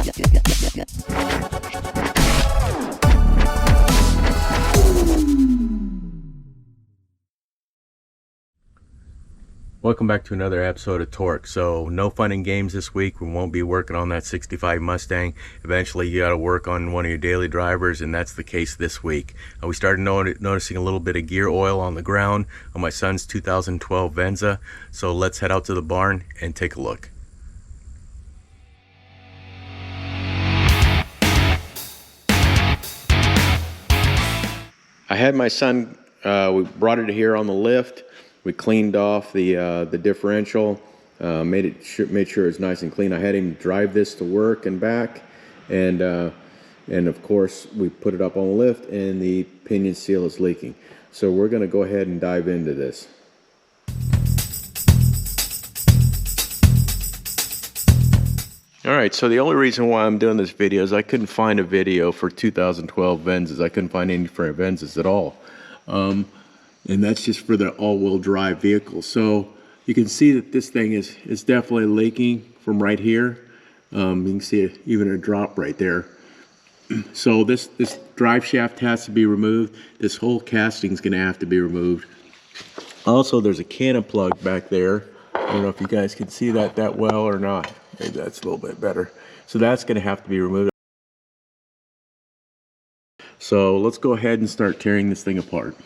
Welcome back to another episode of Torque. So no fun and games this week. We won't be working on that 65 Mustang. Eventually you got to work on one of your daily drivers, and that's the case this week. We started noticing a little bit of gear oil on the ground on my son's 2012 Venza. So let's head out to the barn and take a look. I had my son, we brought it here on the lift. We cleaned off the differential, made sure it's nice and clean. I had him drive this to work and back, and of course we put it up on the lift, and the pinion seal is leaking. So we're going to go ahead and dive into this. All right, so the only reason why I'm doing this video is I couldn't find a video for 2012 Venzas. I couldn't find any for Venzas at all. And that's just for the all-wheel drive vehicle. So you can see that this thing is definitely leaking from right here. You can see even a drop right there. So this drive shaft has to be removed. This whole casting is going to have to be removed. Also, there's a cannon plug back there. I don't know if you guys can see that well or not. Maybe that's a little bit better. So that's going to have to be removed. So let's go ahead and start tearing this thing apart.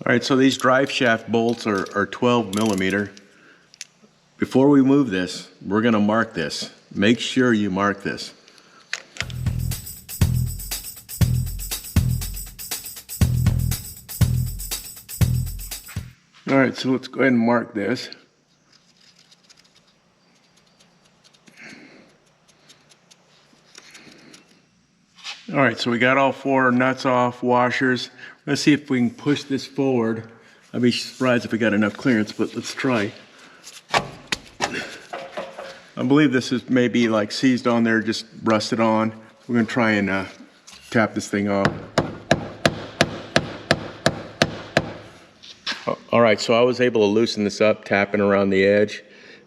All right, so these drive shaft bolts are 12 millimeter. Before we move this, we're going to mark this. Make sure you mark this. All right, so let's go ahead and mark this. All right, so we got all four nuts off, washers. Let's see if we can push this forward. I'd be surprised if we got enough clearance, but let's try. I believe this is maybe like seized on there, just rusted on. We're gonna try and tap this thing off. All right, so I was able to loosen this up, tapping around the edge.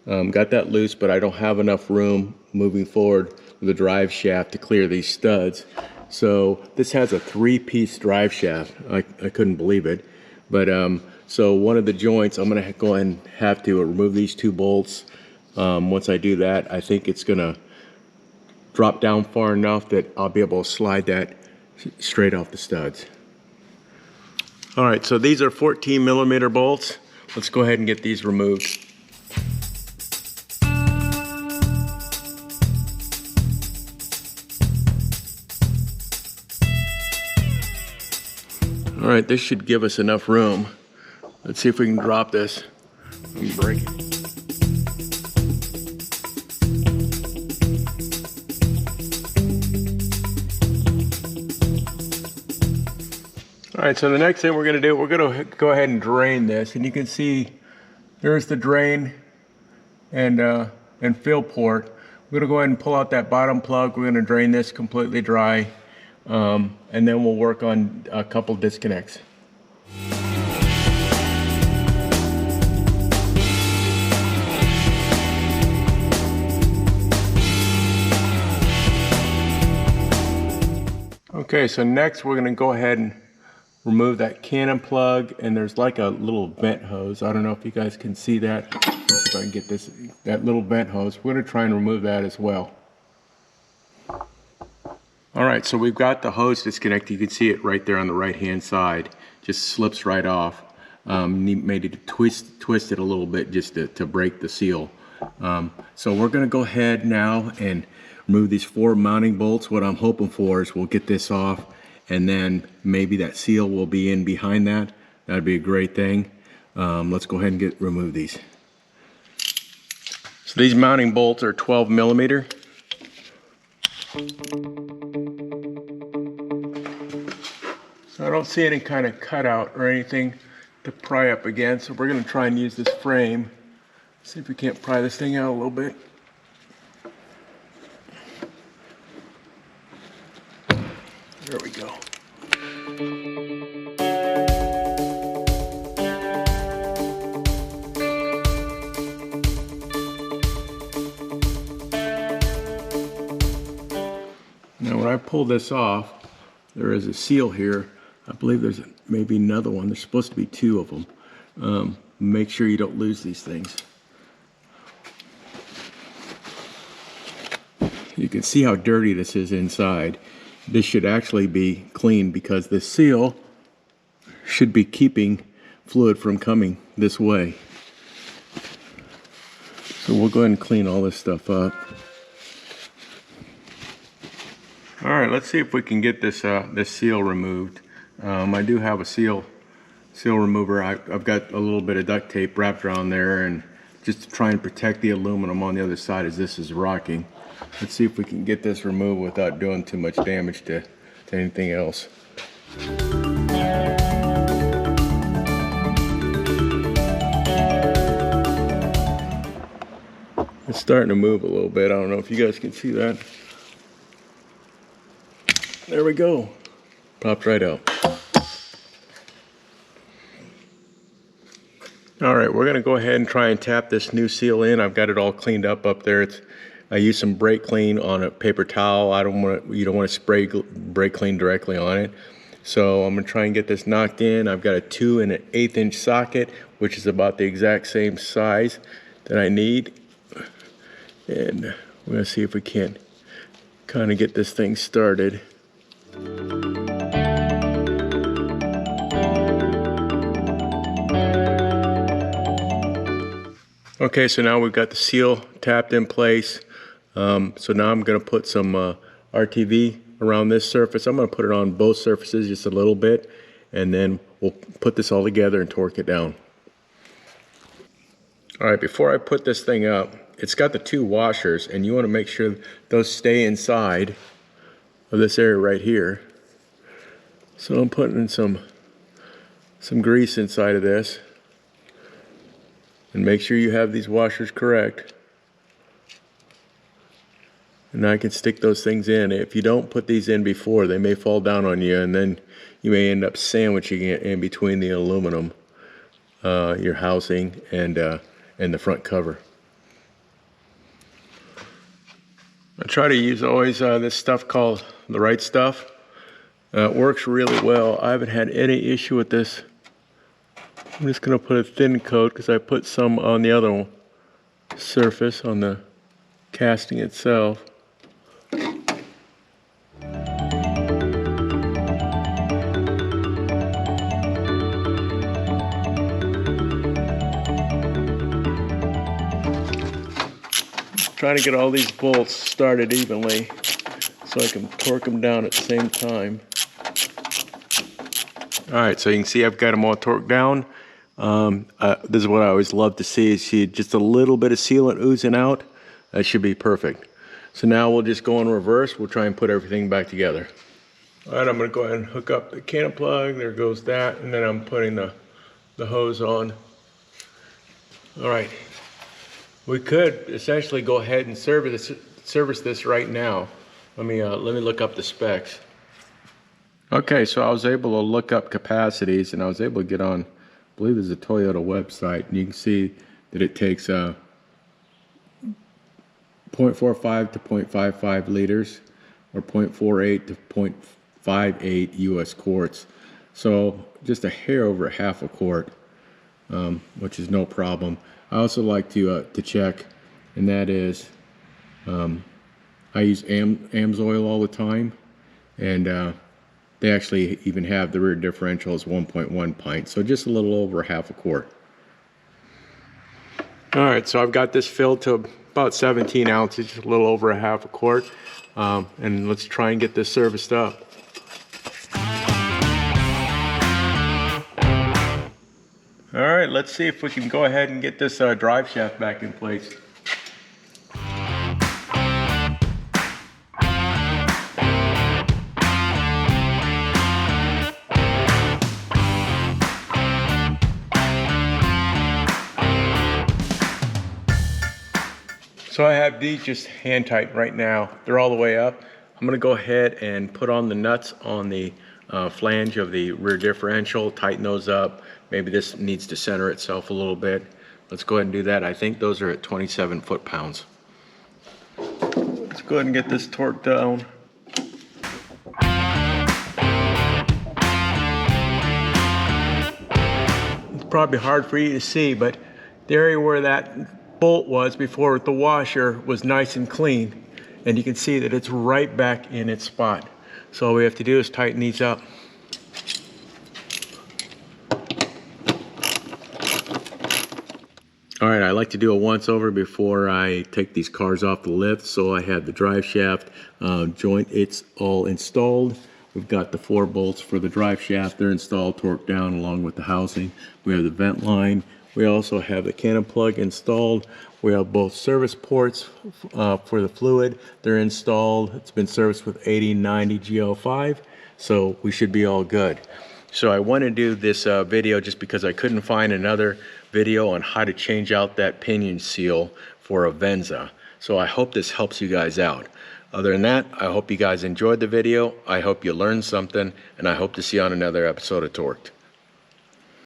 Got that loose, but I don't have enough room moving forward with the drive shaft to clear these studs. So this has a 3-piece drive shaft. I couldn't believe it. But so one of the joints, I'm gonna go ahead and have to remove these 2 bolts. Once I do that, I think it's gonna drop down far enough that I'll be able to slide that straight off the studs. All right, so these are 14 millimeter bolts. Let's go ahead and get these removed. All right, this should give us enough room. Let's see if we can drop this and break it. All right, so the next thing we're gonna do, we're gonna go ahead and drain this, and you can see there's the drain and fill port. We're gonna go ahead and pull out that bottom plug. We're gonna drain this completely dry. And then we'll work on a couple disconnects. Okay, so next we're gonna go ahead and remove that cannon plug, and there's like a little vent hose. I don't know if you guys can see that. Let's see if I can get that little vent hose. We're gonna try and remove that as well. All right, so we've got the hose disconnected. You can see it right there on the right-hand side. Just slips right off. Made it twist it a little bit just to break the seal. So we're gonna go ahead now and remove these 4 mounting bolts. What I'm hoping for is we'll get this off, and then maybe that seal will be in behind that. That'd be a great thing. Let's go ahead and remove these. So these mounting bolts are 12 millimeter. So I don't see any kind of cutout or anything to pry up against, so we're going to try and use this frame. See if we can't pry this thing out a little bit. There we go. Now when I pull this off, there is a seal here. I believe there's maybe another one. There's supposed to be two of them. Make sure you don't lose these things. You can see how dirty this is inside. This should actually be clean because the seal should be keeping fluid from coming this way. So we'll go ahead and clean all this stuff up. All right, let's see if we can get this this seal removed. I do have a seal remover. I've got a little bit of duct tape wrapped around there, and just to try and protect the aluminum on the other side as this is rocking. Let's see if we can get this removed without doing too much damage to anything else. It's starting to move a little bit. I don't know if you guys can see that. There we go. Popped right out. All right, we're gonna go ahead and try and tap this new seal in. I've got it all cleaned up there. I used some brake clean on a paper towel. You don't want to spray brake clean directly on it. So I'm gonna try and get this knocked in. I've got a 2 1/8 inch socket, which is about the exact same size that I need. And we're gonna see if we can't kind of get this thing started. Okay, so now we've got the seal tapped in place. So now I'm going to put some RTV around this surface. I'm going to put it on both surfaces just a little bit, and then we'll put this all together and torque it down. All right, before I put this thing up, it's got the 2 washers, and you want to make sure those stay inside of this area right here. So I'm putting in some grease inside of this. And make sure you have these washers correct. And I can stick those things in. If you don't put these in before, they may fall down on you, and then you may end up sandwiching it in between the aluminum, your housing, and the front cover. I try to use always this stuff called the Right Stuff. It works really well. I haven't had any issue with this. I'm just going to put a thin coat because I put some on the other surface, on the casting itself. Trying to get all these bolts started evenly so I can torque them down at the same time. All right, so you can see I've got them all torqued down. This is what I always love to see, is see just a little bit of sealant oozing out. That should be perfect. So now we'll just go in reverse. We'll try and put everything back together. All right, I'm gonna go ahead and hook up the can plug. There goes that, and then I'm putting the hose on. All right, we could essentially go ahead and service this right now. Let me look up the specs. Okay, so I was able to look up capacities, and I was able to get on, I believe there's a Toyota website, and you can see that it takes 0.45 to 0.55 liters, or 0.48 to 0.58 US quarts. So just a hair over half a quart, which is no problem. I also like to check, and that is, I use AMSOIL all the time, and they actually even have the rear differential as 1.1 pints, so just a little over half a quart. All right, so I've got this filled to about 17 ounces, just a little over a half a quart, and let's try and get this serviced up. All right, let's see if we can go ahead and get this drive shaft back in place. So I have these just hand tight right now. They're all the way up. I'm gonna go ahead and put on the nuts on the flange of the rear differential, tighten those up. Maybe this needs to center itself a little bit. Let's go ahead and do that. I think those are at 27 foot-pounds. Let's go ahead and get this torqued down. probably hard for you to see, but the area where that bolt was before with the washer was nice and clean. And you can see that it's right back in its spot. So all we have to do is tighten these up. All right, I like to do a once over before I take these cars off the lift. So I have the drive shaft joint, it's all installed. We've got the 4 bolts for the drive shaft, they're installed, torqued down along with the housing. We have the vent line. We also have the cannon plug installed. We have both service ports for the fluid. They're installed. It's been serviced with 8090 GL5, so we should be all good. So I want to do this video just because I couldn't find another video on how to change out that pinion seal for a Venza. So I hope this helps you guys out. Other than that, I hope you guys enjoyed the video. I hope you learned something, and I hope to see you on another episode of Torqued.